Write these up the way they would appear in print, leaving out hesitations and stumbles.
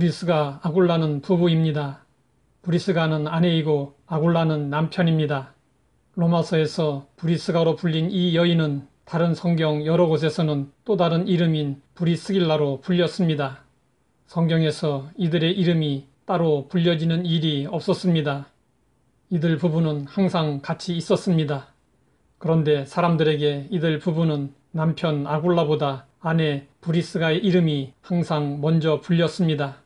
브리스가 아굴라는 부부입니다. 브리스가는 아내이고 아굴라는 남편입니다. 로마서에서 브리스가로 불린 이 여인은 다른 성경 여러 곳에서는 또 다른 이름인 브리스길라로 불렸습니다. 성경에서 이들의 이름이 따로 불려지는 일이 없었습니다. 이들 부부는 항상 같이 있었습니다. 그런데 사람들에게 이들 부부는 남편 아굴라보다 아내 브리스가의 이름이 항상 먼저 불렸습니다.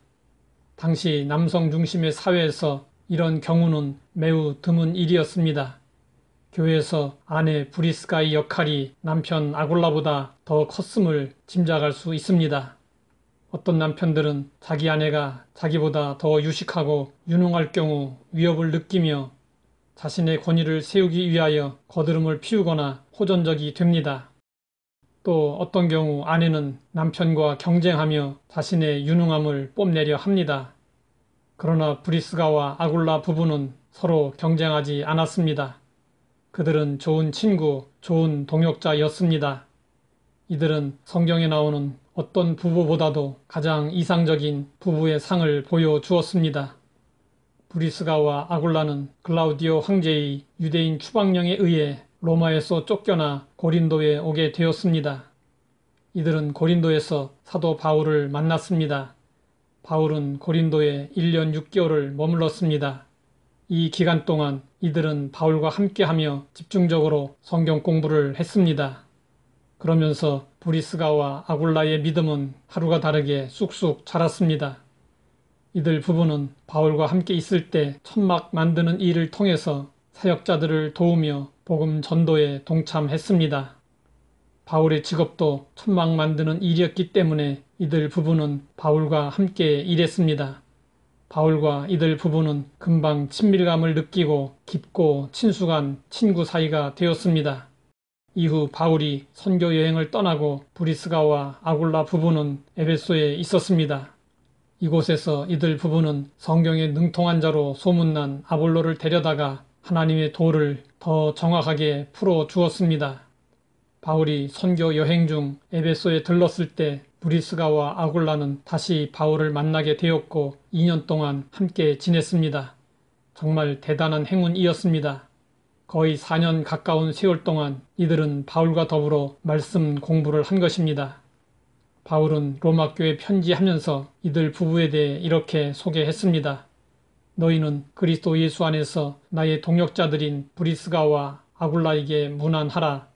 당시 남성 중심의 사회에서 이런 경우는 매우 드문 일이었습니다. 교회에서 아내 브리스가의 역할이 남편 아굴라보다 더 컸음을 짐작할 수 있습니다. 어떤 남편들은 자기 아내가 자기보다 더 유식하고 유능할 경우 위협을 느끼며 자신의 권위를 세우기 위하여 거드름을 피우거나 호전적이 됩니다. 또 어떤 경우 아내는 남편과 경쟁하며 자신의 유능함을 뽐내려 합니다. 그러나 브리스가와 아굴라 부부는 서로 경쟁하지 않았습니다. 그들은 좋은 친구, 좋은 동역자였습니다. 이들은 성경에 나오는 어떤 부부보다도 가장 이상적인 부부의 상을 보여주었습니다. 브리스가와 아굴라는 클라우디오 황제의 유대인 추방령에 의해 로마에서 쫓겨나 고린도에 오게 되었습니다. 이들은 고린도에서 사도 바울을 만났습니다. 바울은 고린도에 1년 6개월을 머물렀습니다. 이 기간 동안 이들은 바울과 함께하며 집중적으로 성경 공부를 했습니다. 그러면서 브리스가와 아굴라의 믿음은 하루가 다르게 쑥쑥 자랐습니다. 이들 부부는 바울과 함께 있을 때 천막 만드는 일을 통해서 사역자들을 도우며 복음 전도에 동참했습니다. 바울의 직업도 천막 만드는 일이었기 때문에 이들 부부는 바울과 함께 일했습니다. 바울과 이들 부부는 금방 친밀감을 느끼고 깊고 친숙한 친구 사이가 되었습니다. 이후 바울이 선교 여행을 떠나고 브리스가와 아굴라 부부는 에베소에 있었습니다. 이곳에서 이들 부부는 성경에 능통한 자로 소문난 아볼로를 데려다가 하나님의 도를 더 정확하게 풀어 주었습니다. 바울이 선교 여행 중 에베소에 들렀을 때 브리스가와 아굴라는 다시 바울을 만나게 되었고 2년 동안 함께 지냈습니다. 정말 대단한 행운이었습니다. 거의 4년 가까운 세월 동안 이들은 바울과 더불어 말씀 공부를 한 것입니다. 바울은 로마 교회에 편지하면서 이들 부부에 대해 이렇게 소개했습니다. 너희는 그리스도 예수 안에서 나의 동역자들인 브리스가와 아굴라에게 문안하라.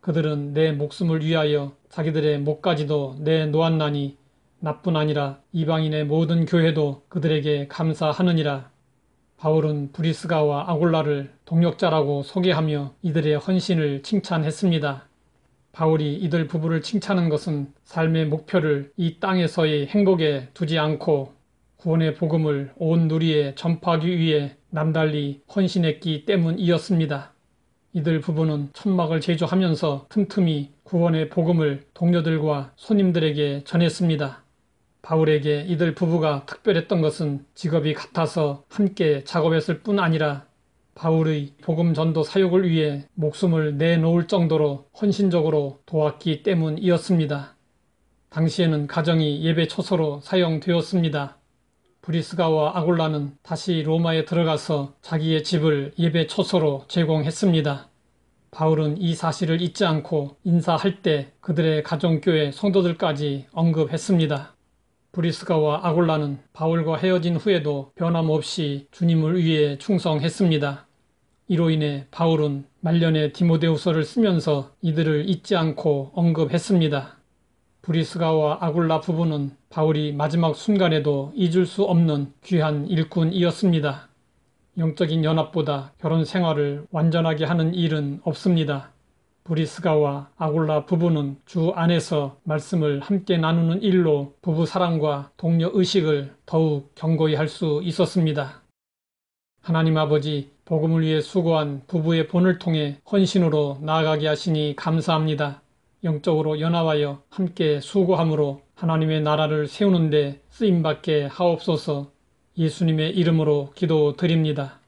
그들은 내 목숨을 위하여 자기들의 목까지도 내놓았나니 나뿐 아니라 이방인의 모든 교회도 그들에게 감사하느니라. 바울은 브리스가와 아굴라를 동역자라고 소개하며 이들의 헌신을 칭찬했습니다. 바울이 이들 부부를 칭찬한 것은 삶의 목표를 이 땅에서의 행복에 두지 않고 구원의 복음을 온 누리에 전파하기 위해 남달리 헌신했기 때문이었습니다. 이들 부부는 천막을 제조하면서 틈틈이 구원의 복음을 동료들과 손님들에게 전했습니다. 바울에게 이들 부부가 특별했던 것은 직업이 같아서 함께 작업했을 뿐 아니라 바울의 복음 전도 사역을 위해 목숨을 내놓을 정도로 헌신적으로 도왔기 때문이었습니다. 당시에는 가정이 예배 처소로 사용되었습니다. 브리스가와 아굴라는 다시 로마에 들어가서 자기의 집을 예배 처소로 제공했습니다. 바울은 이 사실을 잊지 않고 인사할 때 그들의 가정교회 성도들까지 언급했습니다. 브리스가와 아굴라는 바울과 헤어진 후에도 변함없이 주님을 위해 충성했습니다. 이로 인해 바울은 말년에 디모데후서를 쓰면서 이들을 잊지 않고 언급했습니다. 브리스가와 아굴라 부부는 바울이 마지막 순간에도 잊을 수 없는 귀한 일꾼이었습니다. 영적인 연합보다 결혼 생활을 완전하게 하는 일은 없습니다. 브리스가와 아굴라 부부는 주 안에서 말씀을 함께 나누는 일로 부부 사랑과 동료 의식을 더욱 견고히 할 수 있었습니다. 하나님 아버지, 복음을 위해 수고한 부부의 본을 통해 헌신으로 나아가게 하시니 감사합니다. 영적으로 연합하여 함께 수고함으로 하나님의 나라를 세우는 데 쓰임받게 하옵소서. 예수님의 이름으로 기도드립니다.